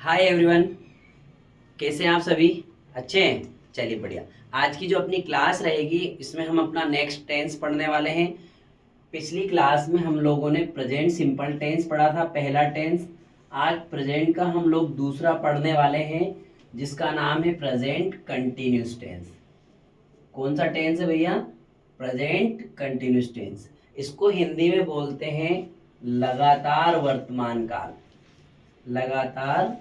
Hi everyone, कैसे हैं आप सभी? अच्छे हैं। चलिए बढ़िया। आज की जो अपनी क्लास रहेगी इसमें हम अपना नेक्स्ट टेंस पढ़ने वाले हैं। पिछली क्लास में हम लोगों ने प्रेजेंट सिंपल टेंस पढ़ा था, पहला टेंस। आज प्रेजेंट का हम लोग दूसरा पढ़ने वाले हैं जिसका नाम है प्रेजेंट कंटिन्यूस टेंस। कौन सा टेंस है भैया? Present continuous tense. इसको हिंदी में बोलते हैं लगातार वर्तमान काल। लगातार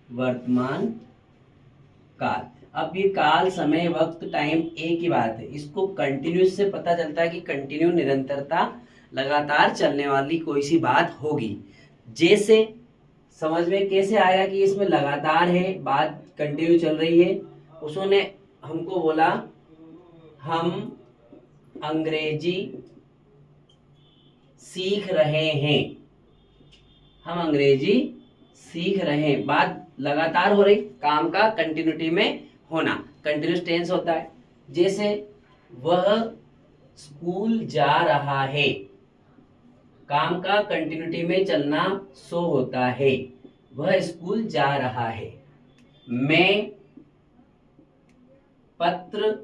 वर्तमान काल। अब ये काल, समय, वक्त, टाइम एक ही बात है। इसको कंटिन्यूस से पता चलता है कि कंटिन्यू, निरंतरता, लगातार चलने वाली कोई सी बात होगी। जैसे समझ में कैसे आएगा कि इसमें लगातार है, बात कंटिन्यू चल रही है? उसने हमको बोला हम अंग्रेजी सीख रहे हैं। हम अंग्रेजी सीख रहे हैं, बात लगातार हो रही, काम का कंटिन्यूटी में होना कंटिन्यूस टेंस होता है। जैसे वह स्कूल जा रहा है, काम का कंटिन्यूटी में चलना सो होता है। वह स्कूल जा रहा है। मैं पत्र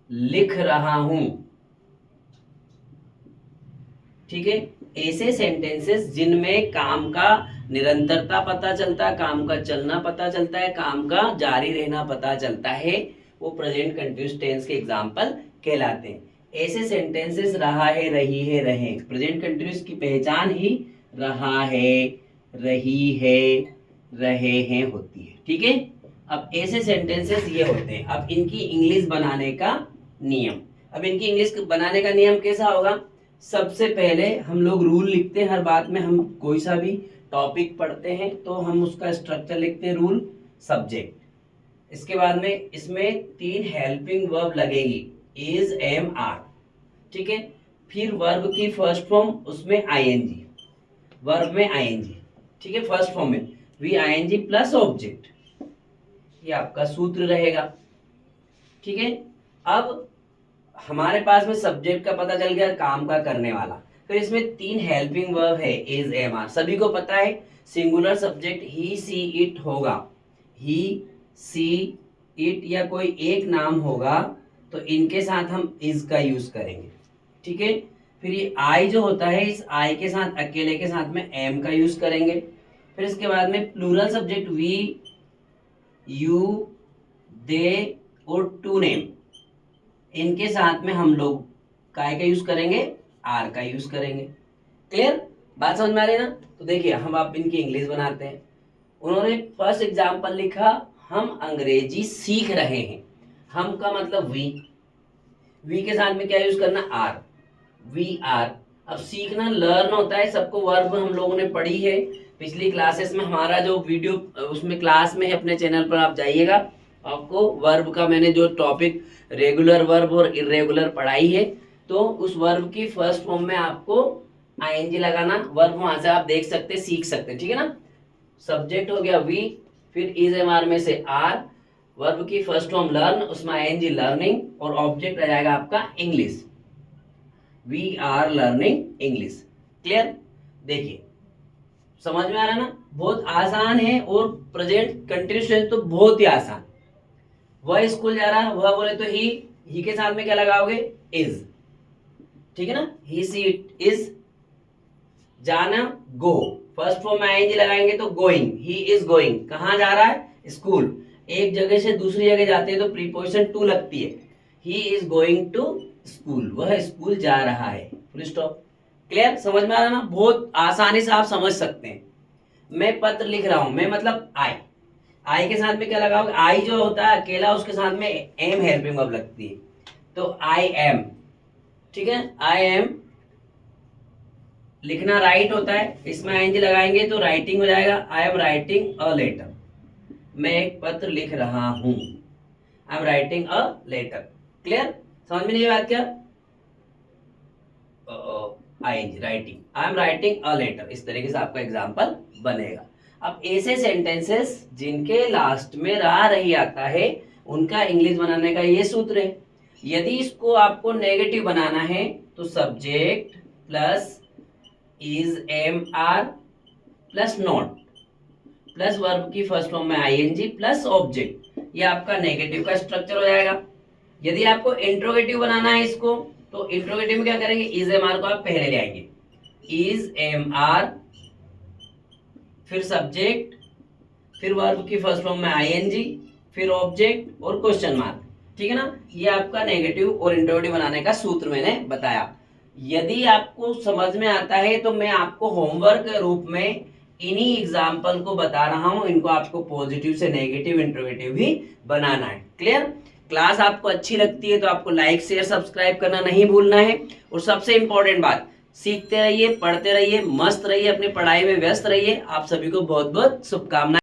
लिख रहा हूं। ठीक है। ऐसे सेंटेंसेस जिनमें काम का निरंतरता पता चलता है, काम का चलना पता चलता है, काम का जारी रहना पता चलता है, वो प्रेजेंट कंटिन्यूअस टेंस के एग्जांपल कहलाते हैं। ऐसे सेंटेंसेस रहा है, रही है, रहे, प्रेजेंट कंटिन्यूअस की पहचान ही रहा है, रही है, रहे हैं होती है। ठीक है। अब ऐसे सेंटेंसेस ये होते हैं। अब इनकी इंग्लिश बनाने का नियम। अब इनकी इंग्लिश बनाने का नियम कैसा होगा? सबसे पहले हम लोग रूल लिखते हैं। हर बात में हम कोई सा भी टॉपिक पढ़ते हैं तो हम उसका स्ट्रक्चर लिखते हैं। रूल, सब्जेक्ट, इसके बाद में इसमें 3 हेल्पिंग वर्ब लगेगी, इज, एम, आर। ठीक है। फिर वर्ब की फर्स्ट फॉर्म, उसमें आईएनजी, वर्ब में आईएनजी। ठीक है। फर्स्ट फॉर्म में वी आईएनजी प्लस ऑब्जेक्ट, ये आपका सूत्र रहेगा। ठीक है। अब हमारे पास में सब्जेक्ट का पता चल गया, काम का करने वाला। फिर इसमें 3 हेल्पिंग वर्ब है, इज, एम, आर। सभी को पता है singular subject he, she, it होगा। ही, सी, इट या कोई एक नाम होगा तो इनके साथ हम इज का यूज करेंगे। ठीक है। फिर ये आई जो होता है, इस आई के साथ, अकेले के साथ में एम का यूज करेंगे। फिर इसके बाद में प्लूरल सब्जेक्ट वी, यू, दे और टू नेम, इनके साथ में हम लोग काय का यूज करेंगे, आर का यूज करेंगे। क्लियर? बात समझ में आ रही है ना? तो देखिए हम आप इनकी इंग्लिश बनाते हैं। उन्होंने फर्स्ट एग्जांपल लिखा, हम अंग्रेजी सीख रहे हैं। हम का मतलब वी, वी के साथ में क्या यूज करना, आर, वी आर। अब सीखना लर्न होता है, सबको वर्ब हम लोगों ने पढ़ी है पिछली क्लासेस में। हमारा जो वीडियो उसमें क्लास में है, अपने चैनल पर आप जाइएगा, आपको वर्ब का मैंने जो टॉपिक रेगुलर वर्ब और इरेगुलर पढ़ाई है, तो उस वर्ब की फर्स्ट फॉर्म में आपको आईएनजी लगाना, वर्ब वहां से आप देख सकते, सीख सकते। ठीक है ना? सब्जेक्ट हो गया वी, फिर इज, एम, आर में से आर, वर्ब की फर्स्ट फॉर्म लर्न, उसमें आईएनजी लर्निंग, और ऑब्जेक्ट आ जाएगा आपका English, we are learning English. Clear? देखिए समझ में आ रहा है ना? बहुत आसान है। और प्रेजेंट कंटिन्यूस टेंस तो बहुत ही आसान। वह स्कूल जा रहा, वह बोले तो ही के साथ में क्या लगाओगे, इज। ठीक है ना? ही, सी, इट, इज। जाना, गो, फर्स्ट फॉर्म में आईएनजी लगाएंगे तो गोइंग, ही इज गोइंग। कहां जा रहा है? स्कूल। एक जगह से दूसरी जगह जाते हैं तो प्रीपोजिशन टू लगती है। He is going to school, वह स्कूल जा रहा है, फुल स्टॉप। क्लियर? समझ में आ रहा ना? बहुत आसानी से आप समझ सकते हैं। मैं पत्र लिख रहा हूं, मैं मतलब आई, आई के साथ में क्या लगाओगे, आई जो होता है अकेला, उसके साथ में एम हेल्पिंग वर्ब लगती है, तो आई एम। ठीक है। आई एम लिखना राइट होता है, इसमें आईएनजी लगाएंगे तो राइटिंग हो जाएगा। I am writing a letter, मैं एक पत्र लिख रहा हूं, I am writing a letter. Clear? समझ में नहीं बात क्या? I N G writing, I am writing a letter, इस तरीके से आपका एग्जांपल बनेगा। अब ऐसे सेंटेंसेस जिनके लास्ट में रा रही आता है, उनका इंग्लिश बनाने का ये सूत्र है। यदि इसको आपको नेगेटिव बनाना है तो subject plus is, am, are plus not, plus verb की फर्स्ट फॉर्म में आईएनजी प्लस ऑब्जेक्ट, ये आपका नेगेटिव का स्ट्रक्चर हो जाएगा। यदि आपको इंट्रोगेटिव बनाना है इसको, तो इंट्रोगेटिव में क्या करेंगे, इज एम आर को आप पहले ले आएंगे, इज एम आर, फिर सब्जेक्ट, फिर वर्ब की फर्स्ट फॉर्म में आईएनजी, फिर ऑब्जेक्ट और क्वेश्चन मार्क। ठीक है ना, ये आपका नेगेटिव और इंट्रोगेटिव बनाने का सूत्र मैंने बताया। यदि आपको समझ में आता है तो मैं आपको होमवर्क के रूप में इन्हीं एग्जाम्पल को बता रहा हूं, इनको आपको पॉजिटिव से नेगेटिव इंट्रोगेटिव भी बनाना है। क्लियर? क्लास आपको अच्छी लगती है तो आपको लाइक शेयर सब्सक्राइब करना नहीं भूलना है। और सबसे इंपॉर्टेंट बात, सीखते रहिए, पढ़ते रहिए, मस्त रहिए, अपनी पढ़ाई में व्यस्त रहिए। आप सभी को बहुत बहुत शुभकामनाएं।